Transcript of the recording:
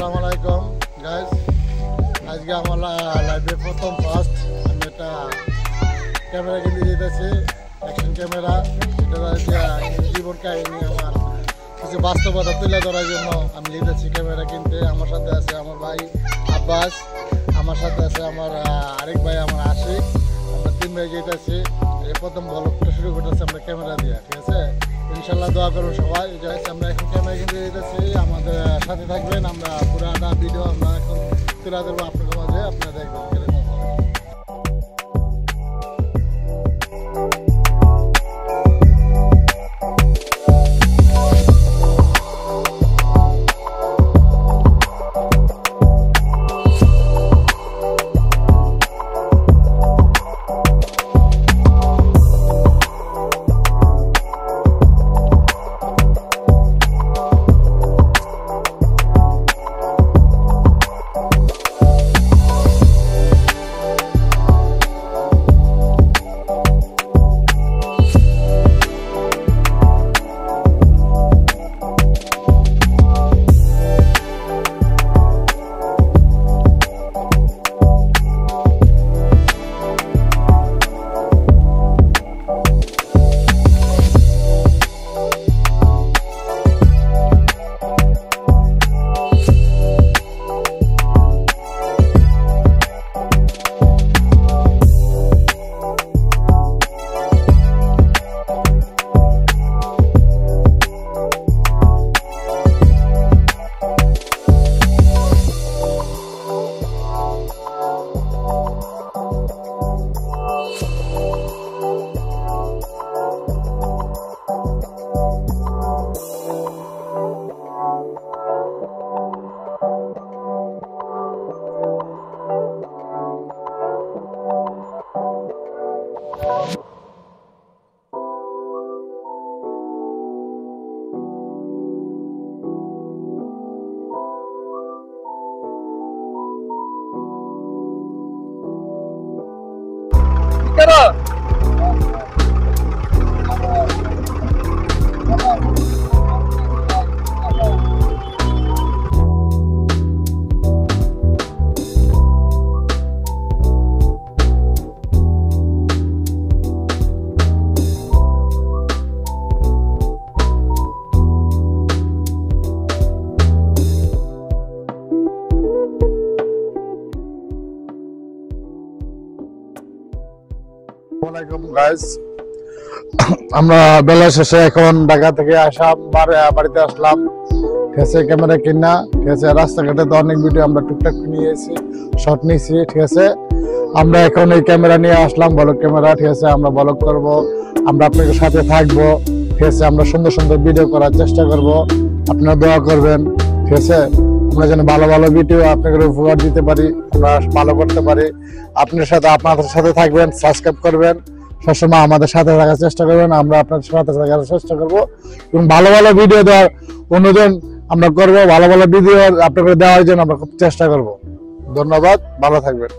আসসালামু আলাইকুম গাইস। আজকে আমার লাইভে প্রথম ফার্স্ট আমি একটা ক্যামেরা কিনে দিতেছি, অ্যাকশন ক্যামেরা। এটা জীবন কাহিনী আমার কিছু বাস্তবতা তুলে ধরার জন্য আমি নিতেছি ক্যামেরা কিনতে। আমার সাথে আছে আমার ভাই আব্বাস, আমার সাথে আছে আমার আরেক ভাই আমার আশিক। আমরা 3 ভাই যেতেছি। এই প্রথম ব্লগটা শুরু করতেছি আমরা ক্যামেরা দিয়ে, ঠিক আছে? ইনশাল্লাহ দোয়া করুন সবাই। আমরা এখন ক্যামেরা কিনতে যেতেছি, আমাদের সাথে থাকবেন। আমরা পুরাটা ভিডিও আমরা এখন তুলে ধরবো আপনাদের মাঝে, আপনারা দেখবেন কিরকম হবে। আমরা বেলা শেষে এখন ঢাকা থেকে বাড়িতে আসলাম, ঠিক আছে? ক্যামেরা কিনা, ঠিক আছে? রাস্তাঘাটে তো অনেক ভিডিও আমরা টুকটাক নিয়েছি, শর্ট নিয়েছি, ঠিক আছে? আমরা এখন এই ক্যামেরা নিয়ে আসলাম, ব্লগ ক্যামেরা, ঠিক আছে? আমরা ব্লগ করব, আমরা আপনাদের সাথে থাকবো, ঠিক আছে? আমরা সুন্দর সুন্দর ভিডিও করার চেষ্টা করব, আপনারা দোয়া করবেন, ঠিক আছে? আমরা যেন ভালো ভালো ভিডিও আপনাদের উপহার দিতে পারি, আমরা ভালো করতে পারি। আপনাদের সাথে থাকবেন, সাবস্ক্রাইব করবেন, সবসময় আমাদের সাথে থাকার চেষ্টা করবেন। আমরা আপনাদের সাথে থাকার চেষ্টা করবো এবং ভালো ভালো ভিডিও দেওয়ার অনুদান আমরা করবো। ভালো ভালো ভিডিও আপনাদের দেওয়ার জন্য আমরা খুব চেষ্টা করব। ধন্যবাদ, ভালো থাকবেন।